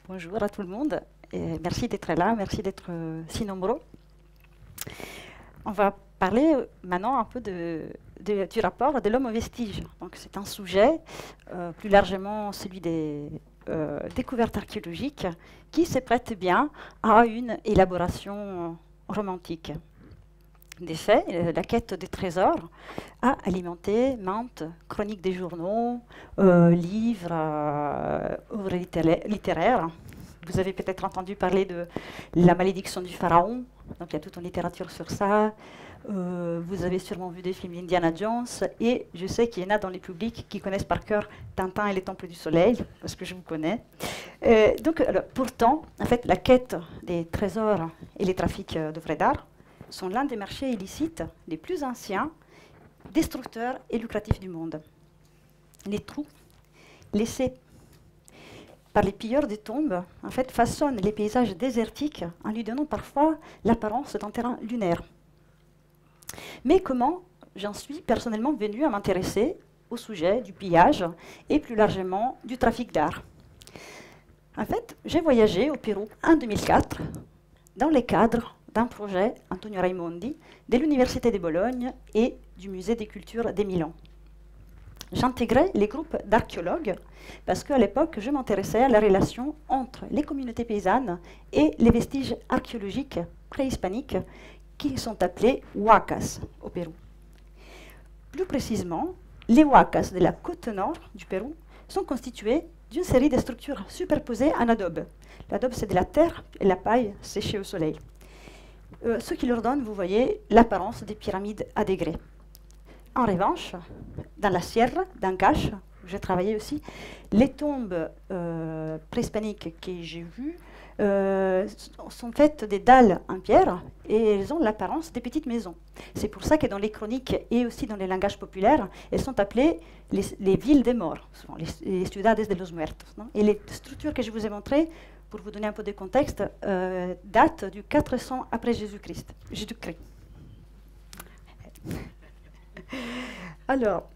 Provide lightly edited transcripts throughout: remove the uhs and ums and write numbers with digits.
Bonjour à tout le monde. Et merci d'être là, merci d'être si nombreux. On va parler maintenant un peu du rapport de l'homme aux vestiges. Donc, c'est un sujet, plus largement celui des découvertes archéologiques, qui se prête bien à une élaboration romantique. D'effet, la quête des trésors a alimenté maintes chroniques des journaux, livres, œuvres littéraires. Vous avez peut-être entendu parler de la malédiction du pharaon, donc il y a toute une littérature sur ça. Vous avez sûrement vu des films d'Indiana Jones, et je sais qu'il y en a dans les publics qui connaissent par cœur Tintin et les Temples du Soleil, parce que je vous connais. Pourtant, en fait, la quête des trésors et les trafics d'œuvres d'art sont l'un des marchés illicites les plus anciens, destructeurs et lucratifs du monde. Les trous laissés par les pilleurs des tombes, en fait, façonnent les paysages désertiques en lui donnant parfois l'apparence d'un terrain lunaire. Mais comment j'en suis personnellement venue à m'intéresser au sujet du pillage et plus largement du trafic d'art? En fait, j'ai voyagé au Pérou en 2004 dans le cadre d'un projet Antonio Raimondi de l'Université de Bologne et du Musée des Cultures de Milan. J'intégrais les groupes d'archéologues parce qu'à l'époque, je m'intéressais à la relation entre les communautés paysannes et les vestiges archéologiques préhispaniques qui sont appelés huacas au Pérou. Plus précisément, les huacas de la côte nord du Pérou sont constitués d'une série de structures superposées en adobe. L'adobe, c'est de la terre et la paille séchée au soleil. Ce qui leur donne, vous voyez, l'apparence des pyramides à degrés. En revanche, dans la Sierra d'Ancash, où j'ai travaillé aussi, les tombes préhispaniques que j'ai vues sont faites des dalles en pierre et elles ont l'apparence des petites maisons. C'est pour ça que dans les chroniques et aussi dans les langages populaires, elles sont appelées les villes des morts, souvent les ciudades de los muertos. Non? Et les structures que je vous ai montrées, pour vous donner un peu de contexte, datent du 400 après Jésus-Christ. Alors,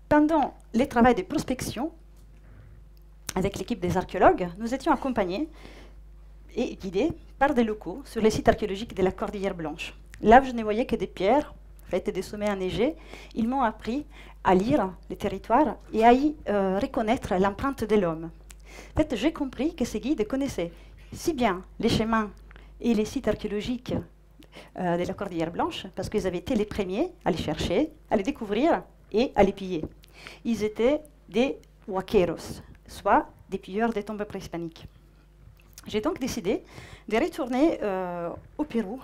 pendant les travaux de prospection, avec l'équipe des archéologues, nous étions accompagnés et guidés par des locaux sur les sites archéologiques de la Cordillère Blanche. Là, je ne voyais que des pierres, faites des sommets enneigés. Ils m'ont appris à lire les territoires et à y reconnaître l'empreinte de l'homme. En fait, j'ai compris que ces guides connaissaient si bien les chemins et les sites archéologiques de la Cordillère Blanche, parce qu'ils avaient été les premiers à les chercher, à les découvrir et à les piller. Ils étaient des huaqueros, soit des pilleurs des tombes préhispaniques. J'ai donc décidé de retourner au Pérou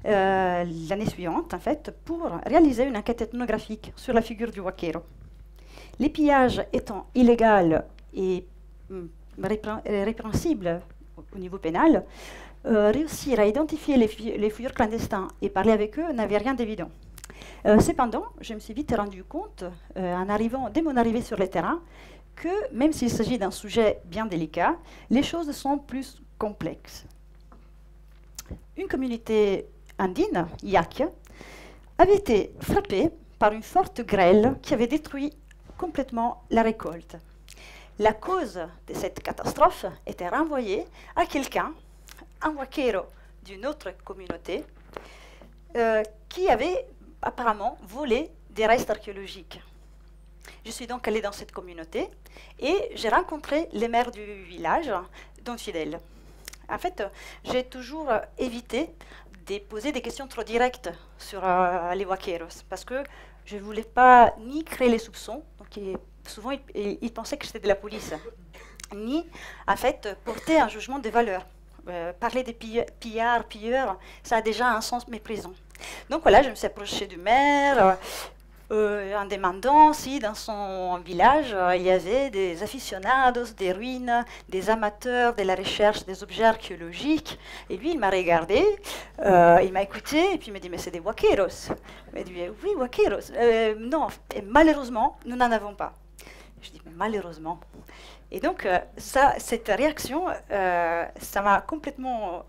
l'année suivante, en fait, pour réaliser une enquête ethnographique sur la figure du huaquero. Les pillages étant illégaux et répréhensibles au niveau pénal, réussir à identifier les fouilleurs clandestins et parler avec eux n'avait rien d'évident. Cependant, je me suis vite rendu compte, dès mon arrivée sur le terrain, que même s'il s'agit d'un sujet bien délicat, les choses sont plus complexes. Une communauté andine, Yaque, avait été frappée par une forte grêle qui avait détruit complètement la récolte. La cause de cette catastrophe était renvoyée à quelqu'un, un huaquero d'une autre communauté, qui avait apparemment volé des restes archéologiques. Je suis donc allée dans cette communauté et j'ai rencontré les maires du village, Don Fidel. En fait, j'ai toujours évité de poser des questions trop directes sur les huaqueros parce que je ne voulais pas ni créer les soupçons, donc souvent ils pensaient que c'était de la police, ni en fait porter un jugement de valeur. Parler des pilleurs, ça a déjà un sens méprisant. Donc voilà, je me suis approchée du maire en demandant si dans son village il y avait des aficionados, des ruines, des amateurs de la recherche des objets archéologiques. Et lui, il m'a regardé, il m'a écouté, et puis il m'a dit, mais c'est des huaqueros. Il m'a dit, oui, huaqueros. Non, et malheureusement, nous n'en avons pas. Je dis, mais malheureusement. Et donc, cette réaction, ça m'a complètement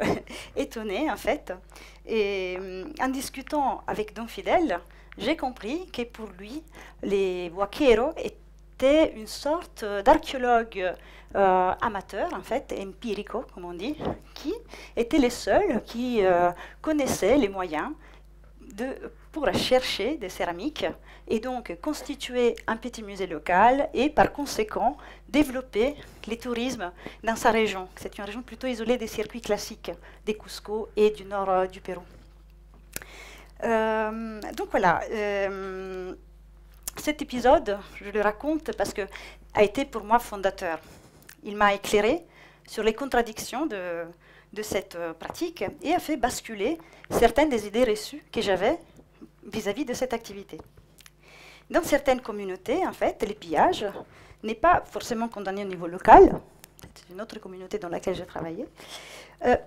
étonnée, en fait. Et en discutant avec Don Fidel, j'ai compris que pour lui, les huaqueros était une sorte d'archéologue amateur, en fait, empirico, comme on dit, qui étaient les seuls qui connaissaient les moyens pour chercher des céramiques et donc constituer un petit musée local et par conséquent développer le tourisme dans sa région. C'est une région plutôt isolée des circuits classiques des Cusco et du nord du Pérou. Donc voilà, cet épisode, je le raconte parce que a été pour moi fondateur. Il m'a éclairé sur les contradictions de cette pratique et a fait basculer certaines des idées reçues que j'avais vis-à-vis de cette activité. Dans certaines communautés, en fait, le pillage n'est pas forcément condamné au niveau local. C'est une autre communauté dans laquelle j'ai travaillé.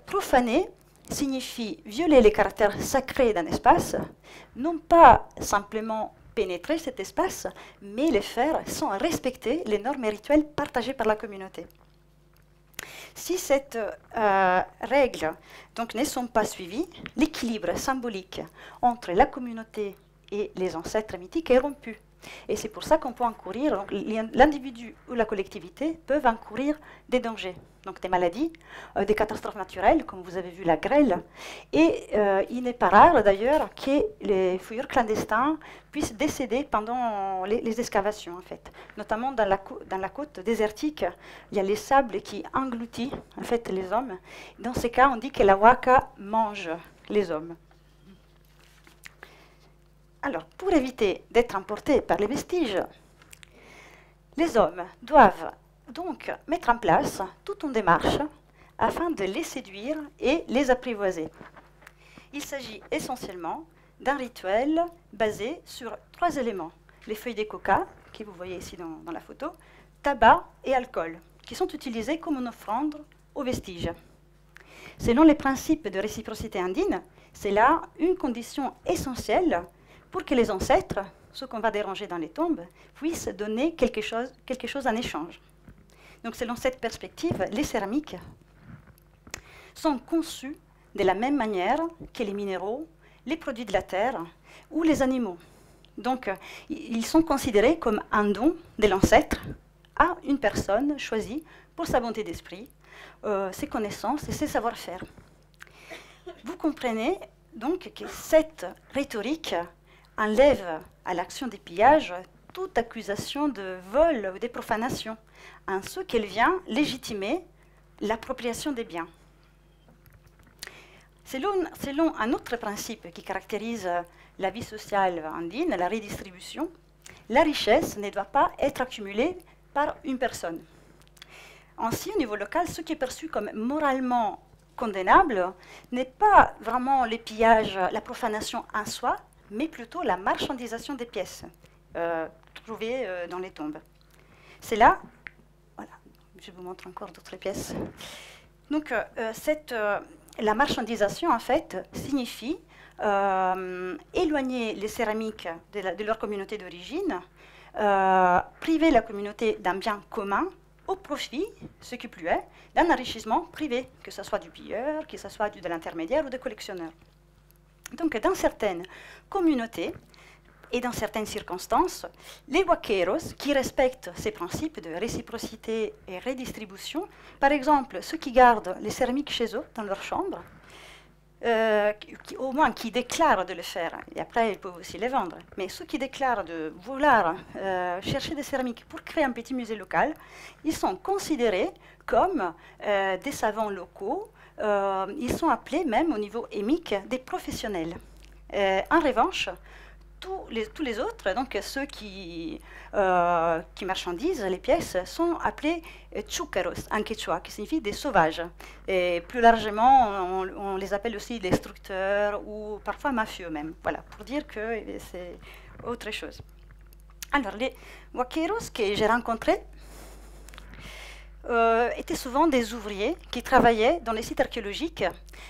Profaner signifie violer les caractères sacrés d'un espace, non pas simplement pénétrer cet espace, mais le faire sans respecter les normes et rituels partagés par la communauté. Si cette règle donc, ne sont pas suivies, l'équilibre symbolique entre la communauté et les ancêtres mythiques est rompu. Et c'est pour ça qu'on peut encourir, l'individu ou la collectivité peuvent encourir des dangers, donc des maladies, des catastrophes naturelles, comme vous avez vu la grêle. Et il n'est pas rare d'ailleurs que les fouilleurs clandestins puissent décéder pendant les excavations, en fait. Notamment dans la côte désertique, il y a les sables qui engloutissent en fait, les hommes. Dans ces cas, on dit que la waka mange les hommes. Alors, pour éviter d'être emportés par les vestiges, les hommes doivent donc mettre en place toute une démarche afin de les séduire et les apprivoiser. Il s'agit essentiellement d'un rituel basé sur 3 éléments. Les feuilles de coca, que vous voyez ici dans la photo, tabac et alcool, qui sont utilisés comme une offrande aux vestiges. Selon les principes de réciprocité andine, c'est là une condition essentielle pour que les ancêtres, ceux qu'on va déranger dans les tombes, puissent donner quelque chose en échange. Donc selon cette perspective, les céramiques sont conçues de la même manière que les minéraux, les produits de la terre ou les animaux. Donc ils sont considérés comme un don de l'ancêtre à une personne choisie pour sa bonté d'esprit, ses connaissances et ses savoir-faire. Vous comprenez donc que cette rhétorique enlève à l'action des pillages toute accusation de vol ou de profanation, en ce qu'elle vient légitimer l'appropriation des biens. Selon un autre principe qui caractérise la vie sociale andine, la redistribution, la richesse ne doit pas être accumulée par une personne. Ainsi, au niveau local, ce qui est perçu comme moralement condamnable n'est pas vraiment les pillages, la profanation en soi, mais plutôt la marchandisation des pièces trouvées dans les tombes. C'est là, voilà, je vous montre encore d'autres pièces. Donc, la marchandisation, en fait, signifie éloigner les céramiques de leur communauté d'origine, priver la communauté d'un bien commun au profit, ce qui plus est, d'un enrichissement privé, que ce soit du pilleur, que ce soit de l'intermédiaire ou des collectionneurs. Donc, dans certaines communautés et dans certaines circonstances, les huaqueros qui respectent ces principes de réciprocité et redistribution, par exemple ceux qui gardent les céramiques chez eux, dans leur chambre, au moins qui déclarent de le faire, et après ils peuvent aussi les vendre, mais ceux qui déclarent de vouloir chercher des céramiques pour créer un petit musée local, ils sont considérés comme des savants locaux. Ils sont appelés même au niveau émique des professionnels. En revanche, tous les autres, donc ceux qui marchandisent les pièces, sont appelés chúcaros en quechua, qui signifie des sauvages. Et plus largement, on les appelle aussi destructeurs ou parfois mafieux même. Voilà, pour dire que c'est autre chose. Alors, les huaqueros que j'ai rencontrés étaient souvent des ouvriers qui travaillaient dans les sites archéologiques.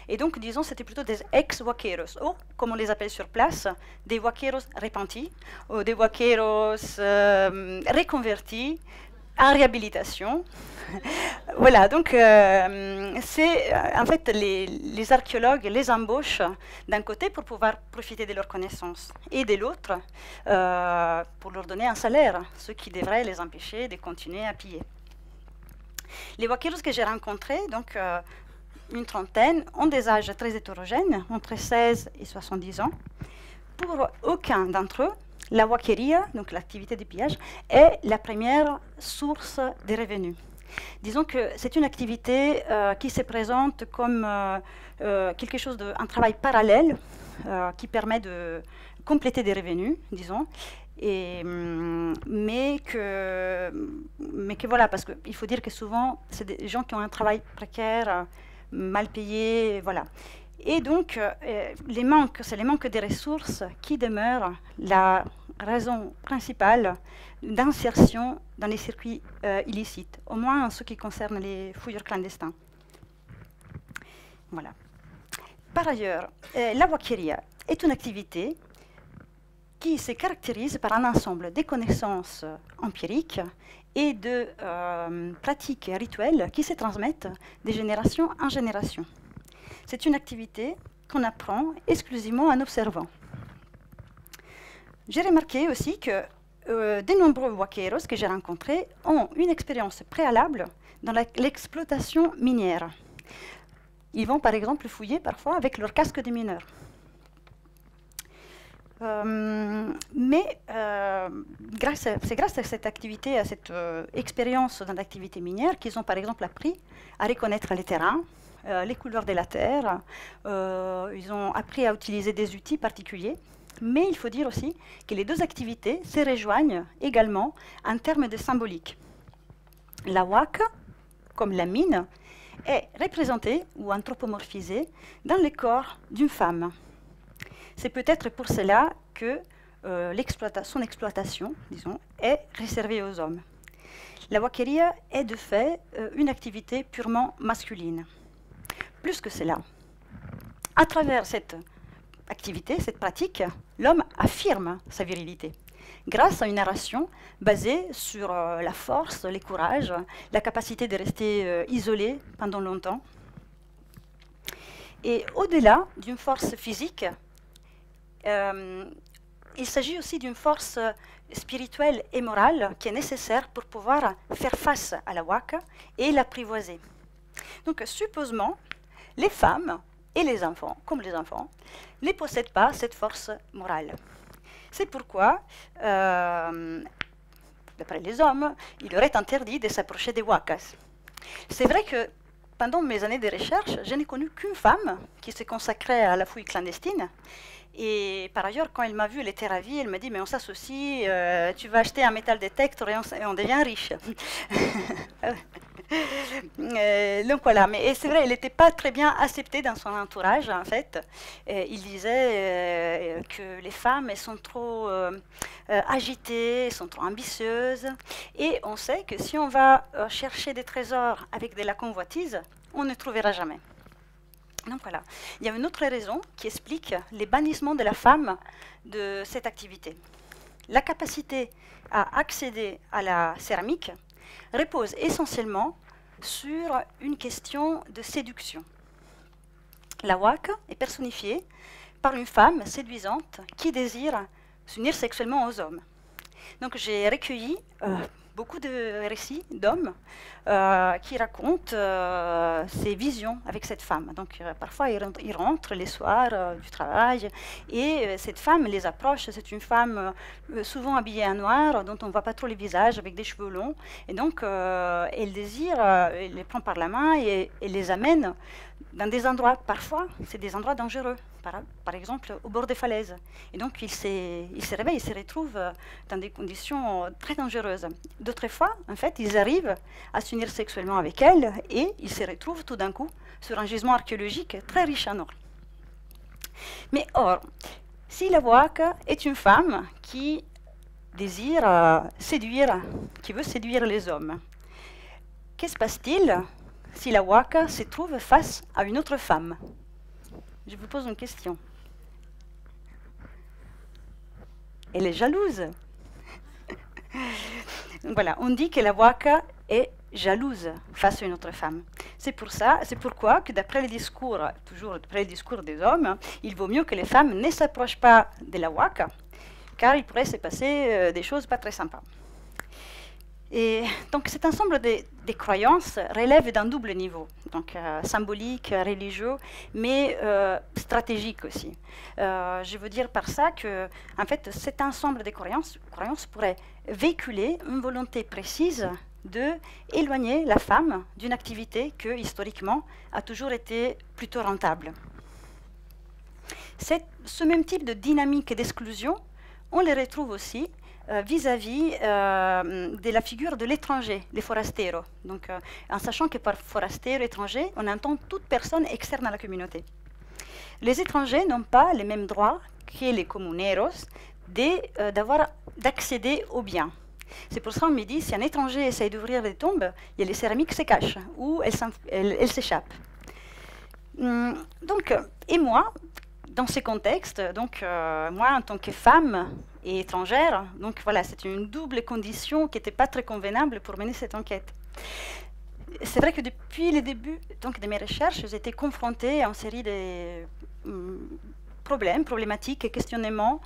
Et donc, disons, c'était plutôt des ex-huaqueros, ou, comme on les appelle sur place, des huaqueros repentis, ou des huaqueros reconvertis, en réhabilitation. Voilà, donc c'est en fait les archéologues les embauchent d'un côté pour pouvoir profiter de leurs connaissances et de l'autre pour leur donner un salaire, ce qui devrait les empêcher de continuer à piller. Les Wakiros que j'ai rencontrés, donc une trentaine, ont des âges très hétérogènes, entre 16 et 70 ans. Pour aucun d'entre eux, la wakeria, donc l'activité de pillage, est la première source de revenus. Disons que c'est une activité qui se présente comme quelque chose un travail parallèle qui permet de compléter des revenus, disons, mais que voilà, parce qu'il faut dire que souvent, c'est des gens qui ont un travail précaire, mal payé, voilà. Et donc, c'est les manques de ressources qui demeurent la raison principale d'insertion dans les circuits illicites, au moins en ce qui concerne les fouilleurs clandestins. Voilà. Par ailleurs, la wakeria est une activité qui se caractérise par un ensemble de connaissances empiriques et de pratiques rituelles qui se transmettent de génération en génération. C'est une activité qu'on apprend exclusivement en observant. J'ai remarqué aussi que de nombreux wakeros que j'ai rencontrés ont une expérience préalable dans l'exploitation minière. Ils vont par exemple fouiller parfois avec leur casque de mineur. Mais c'est grâce à cette activité, à cette expérience dans l'activité minière qu'ils ont par exemple appris à reconnaître les terrains, les couleurs de la terre, ils ont appris à utiliser des outils particuliers. Mais il faut dire aussi que les deux activités se rejoignent également en termes de symbolique. La waka, comme la mine, est représentée ou anthropomorphisée dans le corps d'une femme. C'est peut-être pour cela que son exploitation, disons, est réservée aux hommes. La wakeria est de fait une activité purement masculine. Plus que cela, à travers cette activité, cette pratique, l'homme affirme sa virilité grâce à une narration basée sur la force, le courage, la capacité de rester isolé pendant longtemps. Et au-delà d'une force physique, il s'agit aussi d'une force spirituelle et morale qui est nécessaire pour pouvoir faire face à la waka et l'apprivoiser. Donc, supposément, les femmes et les enfants, comme les enfants, ne possèdent pas cette force morale. C'est pourquoi, d'après les hommes, il leur est interdit de s'approcher des wakas. C'est vrai que pendant mes années de recherche, je n'ai connu qu'une femme qui se consacrait à la fouille clandestine. Et par ailleurs, quand elle m'a vue, elle était ravie. Elle m'a dit, mais on s'associe, tu vas acheter un métal détecteur et on devient riche. Donc voilà, mais c'est vrai, elle n'était pas très bien acceptée dans son entourage, en fait. Il disait que les femmes, elles sont trop agitées, elles sont trop ambitieuses. Et on sait que si on va chercher des trésors avec de la convoitise, on ne trouvera jamais. Donc voilà, il y a une autre raison qui explique les bannissements de la femme de cette activité. La capacité à accéder à la céramique repose essentiellement sur une question de séduction. La waka est personnifiée par une femme séduisante qui désire s'unir sexuellement aux hommes. Donc j'ai recueilli beaucoup de récits d'hommes qui racontent ces visions avec cette femme. Donc parfois ils rentrent les soirs du travail et cette femme les approche. C'est une femme souvent habillée en noir, dont on ne voit pas trop le visage, avec des cheveux longs. Et donc elle désire, elle les prend par la main et les amène dans des endroits, parfois c'est des endroits dangereux, par exemple au bord des falaises. Et donc il se réveille, il se retrouve dans des conditions très dangereuses. D'autres fois, en fait, ils arrivent à s'unir sexuellement avec elle et ils se retrouvent tout d'un coup sur un gisement archéologique très riche en or. Mais or, si la waka est une femme qui désire séduire, qui veut séduire les hommes, que se passe-t-il si la waka se trouve face à une autre femme? Je vous pose une question. Elle est jalouse. Donc voilà, on dit que la waka est jalouse face à une autre femme. C'est pourquoi que d'après les discours, toujours d'après les discours des hommes, il vaut mieux que les femmes ne s'approchent pas de la waka, car il pourrait se passer des choses pas très sympas. Et donc cet ensemble des croyances relève d'un double niveau, donc symbolique, religieux, mais stratégique aussi. Je veux dire par ça que, en fait, cet ensemble de croyances pourrait véhiculer une volonté précise de éloigner la femme d'une activité que, historiquement, a toujours été plutôt rentable. Ce même type de dynamique d'exclusion, on les retrouve aussi vis-à-vis de la figure de l'étranger, les forasteros. Donc, en sachant que par forastero, étranger, on entend toute personne externe à la communauté. Les étrangers n'ont pas les mêmes droits que les comuneros d'accéder aux biens. C'est pour ça qu'on me dit, si un étranger essaye d'ouvrir les tombes, il y a les céramiques se cachent ou elles s'échappent. Donc, et moi, dans ces contextes, donc moi en tant que femme et étrangère, donc voilà, c'est une double condition qui n'était pas très convenable pour mener cette enquête. C'est vrai que depuis le début donc, de mes recherches, j'ai été confrontée à une série de problématiques et questionnements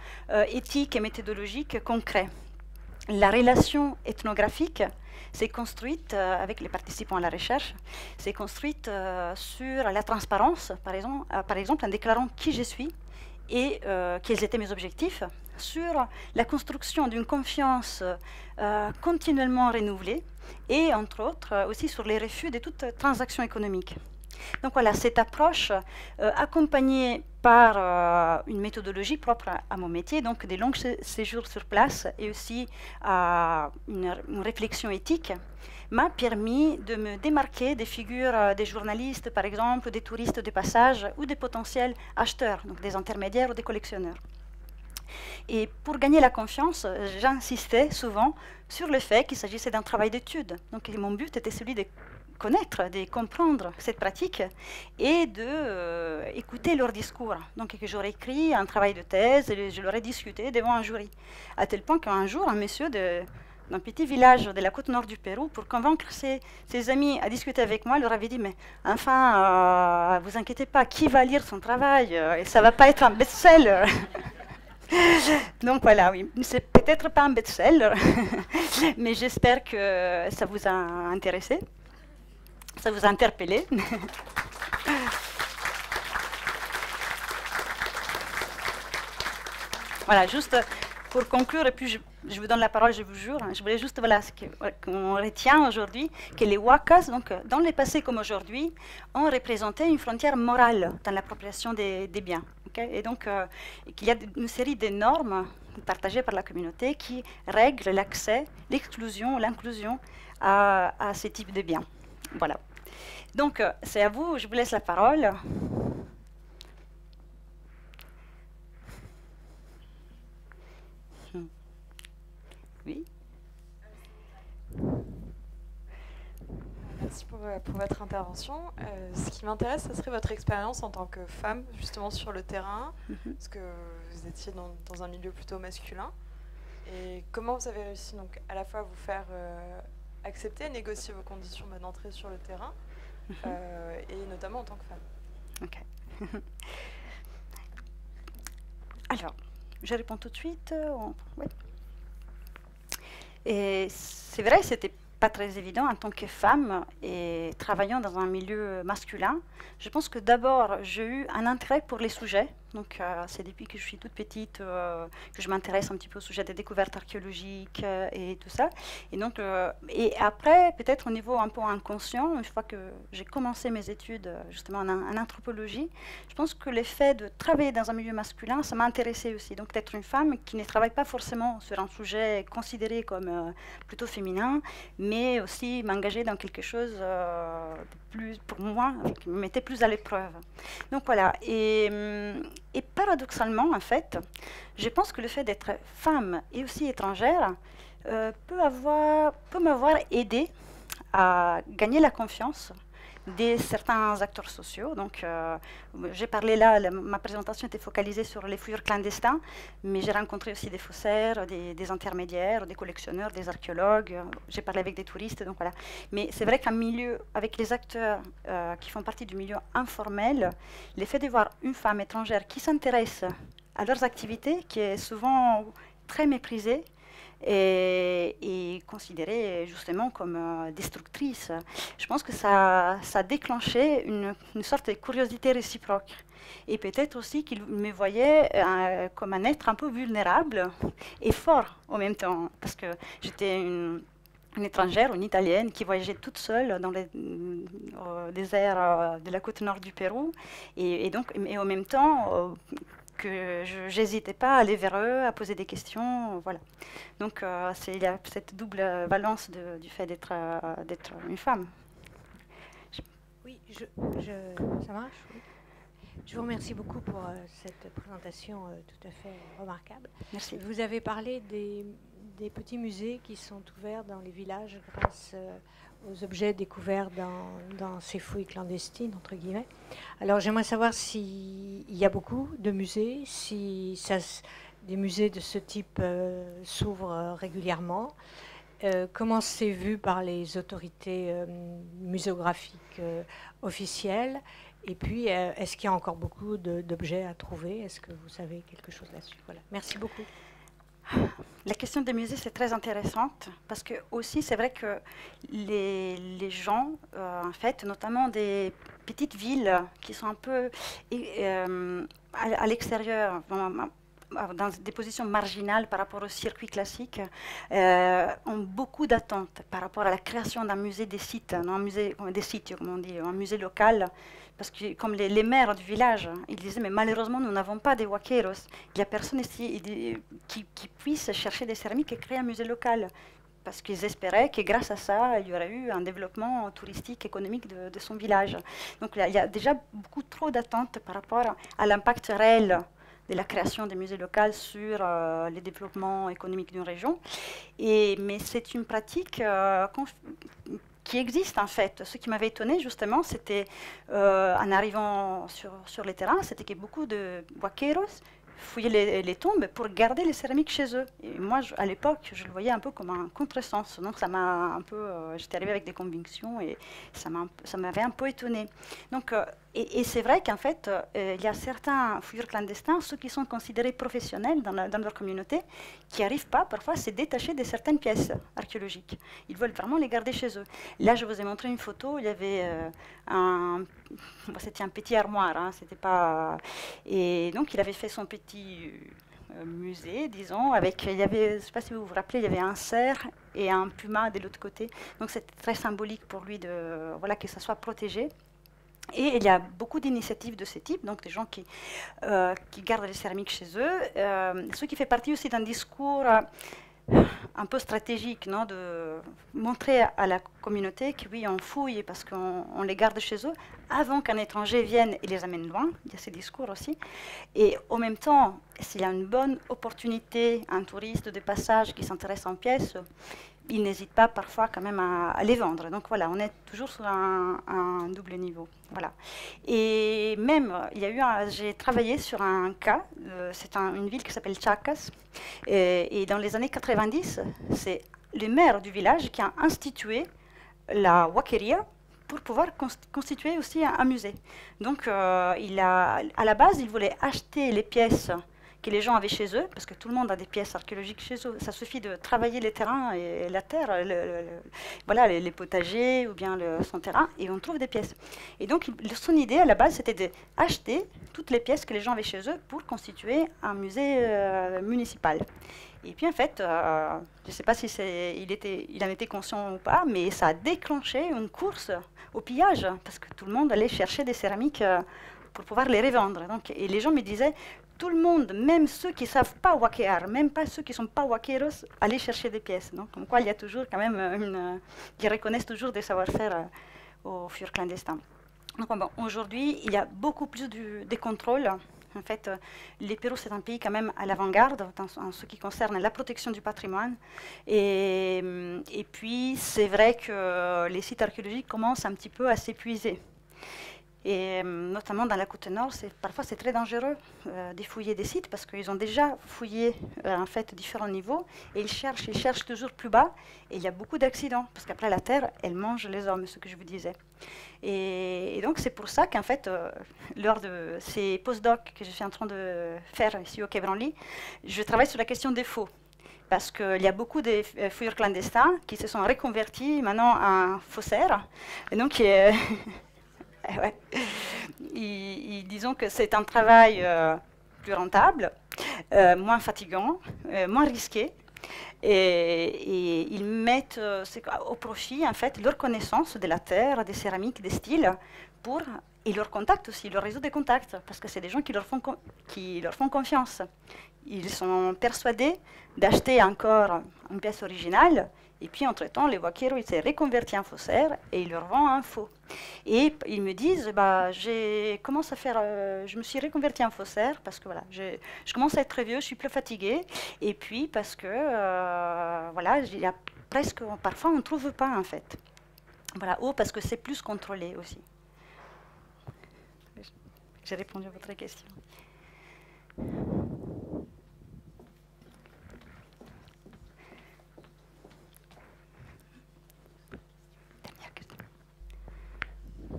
éthiques et méthodologiques concrets. La relation ethnographique s'est construite avec les participants à la recherche, s'est construite sur la transparence, par exemple en déclarant qui je suis et quels étaient mes objectifs, sur la construction d'une confiance continuellement renouvelée et, entre autres, aussi sur les refus de toute transaction économique. Donc voilà, cette approche accompagnée par une méthodologie propre à mon métier, donc des longs séjours sur place et aussi une réflexion éthique, m'a permis de me démarquer des figures des journalistes, par exemple, des touristes de passage ou des potentiels acheteurs, donc des intermédiaires ou des collectionneurs. Et pour gagner la confiance, j'insistais souvent sur le fait qu'il s'agissait d'un travail d'étude. Donc mon but était celui de connaître, de comprendre cette pratique et d'écouter leur discours. Donc que j'aurais écrit un travail de thèse et je l'aurais discuté devant un jury. À tel point qu'un jour, un monsieur d'un petit village de la côte nord du Pérou, pour convaincre ses amis à discuter avec moi, leur avait dit « Mais enfin, vous inquiétez pas, qui va lire son travail et ça ne va pas être un best-seller » Donc voilà, oui, c'est peut-être pas un best-seller, mais j'espère que ça vous a intéressé, ça vous a interpellé. Voilà, juste pour conclure, et puis je vous donne la parole, je vous jure, je voulais juste, voilà, qu'on retient aujourd'hui, que les wakas, donc dans le passé comme aujourd'hui, ont représenté une frontière morale dans l'appropriation des biens. Et donc, qu'il y a une série de normes partagées par la communauté qui règlent l'accès, l'exclusion, l'inclusion à ce type de biens. Voilà. Donc, c'est à vous, je vous laisse la parole. Oui. Merci pour votre intervention. Ce qui m'intéresse, ce serait votre expérience en tant que femme, justement sur le terrain, parce que vous étiez dans un milieu plutôt masculin. Et comment vous avez réussi donc, à la fois à vous faire accepter, négocier vos conditions d'entrée sur le terrain, et notamment en tant que femme. Ok. Alors, je réponds tout de suite. Oui. Et c'est vrai, c'était pas très évident en tant que femme et travaillant dans un milieu masculin. Je pense que d'abord, j'ai eu un intérêt pour les sujets. Donc, c'est depuis que je suis toute petite que je m'intéresse un petit peu au sujet des découvertes archéologiques et tout ça. Et donc, et après, peut-être au niveau un peu inconscient, une fois que j'ai commencé mes études justement en anthropologie, je pense que le fait de travailler dans un milieu masculin, ça m'a intéressée aussi. Donc, d'être une femme qui ne travaille pas forcément sur un sujet considéré comme plutôt féminin, mais aussi m'engager dans quelque chose de plus, pour moi, qui me mettait plus à l'épreuve. Donc voilà. Et paradoxalement, en fait, je pense que le fait d'être femme et aussi étrangère peut m'avoir aidé à gagner la confiance de certains acteurs sociaux. Donc, j'ai parlé là, ma présentation était focalisée sur les fouilleurs clandestins, mais j'ai rencontré aussi des faussaires, des intermédiaires, des collectionneurs, des archéologues. J'ai parlé avec des touristes, donc voilà. Mais c'est vrai qu'un milieu, avec les acteurs qui font partie du milieu informel, l'effet de voir une femme étrangère qui s'intéresse à leurs activités, qui est souvent très méprisée, et considérée justement comme destructrice. Je pense que ça a déclenché une sorte de curiosité réciproque. Et peut-être aussi qu'il me voyait comme un être un peu vulnérable et fort en même temps, parce que j'étais une étrangère, une Italienne, qui voyageait toute seule dans les déserts de la côte nord du Pérou, et en même temps que je n'hésitais pas à aller vers eux, à poser des questions, voilà. Donc il y a cette double valence du fait d'être une femme. Oui, ça marche, oui. Je vous remercie beaucoup pour cette présentation tout à fait remarquable. Merci. Vous avez parlé des petits musées qui sont ouverts dans les villages grâce aux objets découverts dans ces fouilles clandestines, entre guillemets. Alors j'aimerais savoir s'il y a beaucoup de musées, si des musées de ce type s'ouvrent régulièrement, comment c'est vu par les autorités muséographiques officielles, et puis est-ce qu'il y a encore beaucoup d'objets à trouver? Est-ce que vous savez quelque chose là-dessus? Voilà. Merci beaucoup. La question des musées, c'est très intéressante parce que aussi, c'est vrai que les gens, en fait, notamment des petites villes qui sont un peu à l'extérieur, dans des positions marginales par rapport au circuit classique, ont beaucoup d'attentes par rapport à la création d'un musée des sites, un musée des sites, comme on dit, un musée local. Parce que comme les maires du village, ils disaient, mais malheureusement, nous n'avons pas de huaqueros. Il n'y a personne ici qui puisse chercher des céramiques et créer un musée local. Parce qu'ils espéraient que grâce à ça, il y aurait eu un développement touristique, économique de son village. Donc il y a déjà beaucoup trop d'attentes par rapport à l'impact réel de la création des musées locaux sur le développement économique d'une région. Mais c'est une pratique qui existe en fait. Ce qui m'avait étonné justement, c'était en arrivant sur les terrains, c'était que beaucoup de huaqueros fouillaient les tombes pour garder les céramiques chez eux. Et moi, à l'époque, je le voyais un peu comme un contresens. Donc ça m'a un peu, j'étais arrivée avec des convictions et ça m'avait un peu étonnée. Donc, et c'est vrai qu'en fait, il y a certains fouilleurs clandestins, ceux qui sont considérés professionnels dans leur communauté, qui n'arrivent pas parfois à se détacher de certaines pièces archéologiques. Ils veulent vraiment les garder chez eux. Là, je vous ai montré une photo, il y avait c'était un petit armoire, hein, c'était pas... Et donc, il avait fait son petit musée, disons, il y avait, je ne sais pas si vous vous rappelez, il y avait un cerf et un puma de l'autre côté. Donc, c'était très symbolique pour lui que ça soit protégé. Et il y a beaucoup d'initiatives de ce type, donc des gens qui gardent les céramiques chez eux, ce qui fait partie aussi d'un discours un peu stratégique, non, de montrer à la communauté que oui, on fouille parce qu'on les garde chez eux avant qu'un étranger vienne et les amène loin. Il y a ces discours aussi. Et en même temps, s'il y a une bonne opportunité, un touriste de passage qui s'intéresse en pièces, il n'hésite pas parfois quand même à les vendre. Donc voilà, on est toujours sur un double niveau. Voilà. Et même, j'ai travaillé sur un cas, c'est une ville qui s'appelle Chacas, et dans les années 90, c'est le maire du village qui a institué la huaqueria pour pouvoir constituer aussi un musée. Donc à la base, il voulait acheter les pièces que les gens avaient chez eux, parce que tout le monde a des pièces archéologiques chez eux. Ça suffit de travailler les terrains et la terre, voilà, les potagers ou bien son terrain, et on trouve des pièces. Et donc, son idée à la base, c'était d'acheter toutes les pièces que les gens avaient chez eux pour constituer un musée municipal. Et puis en fait, je ne sais pas si il en était conscient ou pas, mais ça a déclenché une course au pillage, parce que tout le monde allait chercher des céramiques pour pouvoir les revendre. Donc, et les gens me disaient, tout le monde, même ceux qui ne savent pas huaquear, même pas ceux qui ne sont pas huaqueros, allaient chercher des pièces. Donc, comme quoi il y a toujours quand même qui reconnaissent toujours des savoir-faire aux fouilleurs clandestins. Donc bon, aujourd'hui, il y a beaucoup plus de contrôles. En fait, le Pérou, c'est un pays quand même à l'avant-garde en ce qui concerne la protection du patrimoine. Et Et puis, c'est vrai que les sites archéologiques commencent un petit peu à s'épuiser. Et notamment dans la côte nord, parfois c'est très dangereux de fouiller des sites parce qu'ils ont déjà fouillé en fait différents niveaux et ils cherchent toujours plus bas et il y a beaucoup d'accidents parce qu'après la terre, elle mange les hommes, ce que je vous disais. Et donc c'est pour ça qu'en fait, lors de ces post-docs que je suis en train de faire ici au Quai Branly, je travaille sur la question des faux. Parce qu'il y a beaucoup de fouilleurs clandestins qui se sont reconvertis maintenant en faussaires. Et donc, ouais. Disons que c'est un travail plus rentable, moins fatigant, moins risqué. Et ils mettent au profit en fait leur connaissance de la terre, des céramiques, des styles, et leur contact aussi, leur réseau de contacts, parce que c'est des gens qui leur font confiance. Ils sont persuadés d'acheter encore une pièce originale, et puis entre-temps, les vaqueros, ils s'est reconvertis en faussaires et ils leur vendent un faux. Et ils me disent, bah, je me suis reconverti en faussaire parce que voilà, je commence à être très vieux, je suis plus fatiguée, et puis parce que voilà, il y a parfois on ne trouve pas en fait. Voilà, ou parce que c'est plus contrôlé aussi. J'ai répondu à votre question.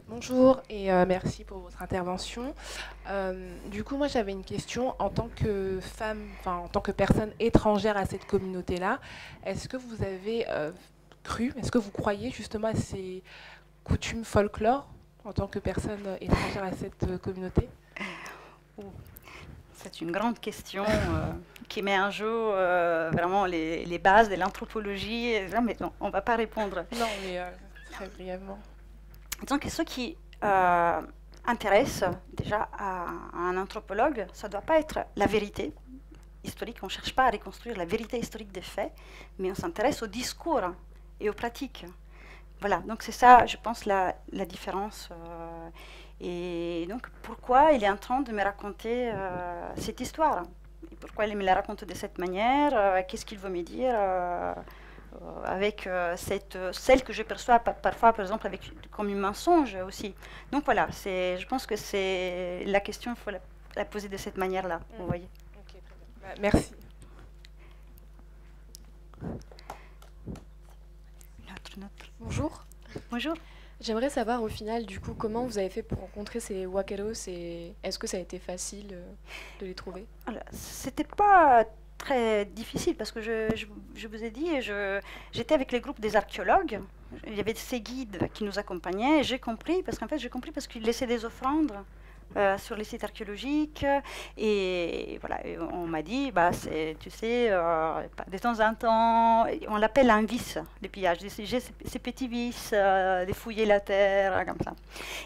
Bonjour et merci pour votre intervention. Du coup, moi j'avais une question en tant que femme, enfin en tant que personne étrangère à cette communauté-là. Est-ce que vous avez est-ce que vous croyez justement à ces coutumes folklore en tant que personne étrangère à cette communauté? C'est une grande question qui met en jeu vraiment les bases de l'anthropologie. Mais non, on ne va pas répondre. Non, mais très brièvement. Donc, ce qui intéresse déjà à un anthropologue, ça ne doit pas être la vérité historique. On ne cherche pas à reconstruire la vérité historique des faits, mais on s'intéresse au discours et aux pratiques. Voilà, donc c'est ça, je pense, la différence. Et donc, pourquoi il est en train de me raconter cette histoire? Et pourquoi il me la raconte de cette manière? Qu'est-ce qu'il veut me dire avec celle que je perçois parfois, par exemple, comme un mensonge aussi. Donc voilà, je pense que c'est la question, il faut la poser de cette manière-là, vous voyez. Okay, très bien. Merci. Bonjour. Bonjour. J'aimerais savoir au final, du coup, comment vous avez fait pour rencontrer ces vaqueros et est-ce que ça a été facile de les trouver? C'était pas très difficile parce que je vous ai dit, j'étais avec les groupes des archéologues. Il y avait ces guides qui nous accompagnaient et j'ai compris parce qu'ils laissaient des offrandes sur les sites archéologiques et voilà, et on m'a dit, bah, tu sais, de temps en temps, on l'appelle un vice, le pillage, j'ai ces petits vices de fouiller la terre, comme ça.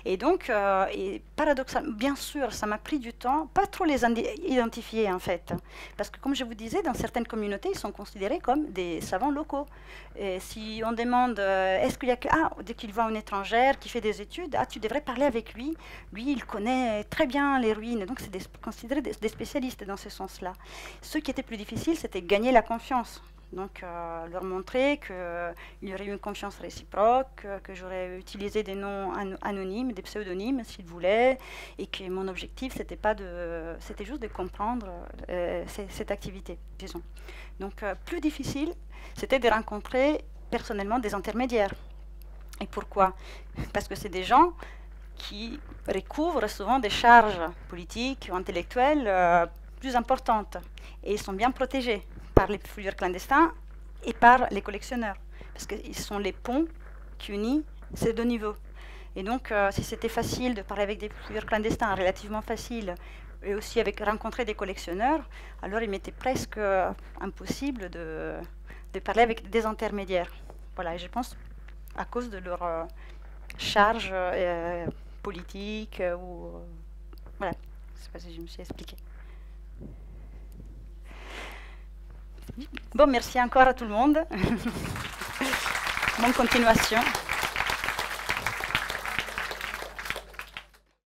Et donc, paradoxalement, bien sûr, ça m'a pris du temps, pas trop les identifier en fait, parce que comme je vous disais, dans certaines communautés, ils sont considérés comme des savants locaux. Et si on demande, est-ce qu'il y a dès qu'il voit une étrangère qui fait des études, tu devrais parler avec lui, il connaît très bien les ruines, donc c'est considéré des spécialistes dans ce sens-là. Ce qui était plus difficile, c'était gagner la confiance. Donc, leur montrer qu'il y aurait eu une confiance réciproque, que j'aurais utilisé des noms anonymes, des pseudonymes, s'ils voulaient, et que mon objectif, c'était juste de comprendre cette activité, disons. Donc, plus difficile, c'était de rencontrer personnellement des intermédiaires. Et pourquoi? Parce que c'est des gens qui recouvrent souvent des charges politiques ou intellectuelles plus importantes. Et ils sont bien protégés par les fouilleurs clandestins et par les collectionneurs. Parce qu'ils sont les ponts qui unissent ces deux niveaux. Et donc, si c'était facile de parler avec des fouilleurs clandestins, relativement facile, et aussi rencontrer des collectionneurs, alors il m'était presque impossible de parler avec des intermédiaires. Voilà, et je pense à cause de leur charge politique voilà, je ne sais pas si je me suis expliquée. Bon, merci encore à tout le monde. Bonne continuation.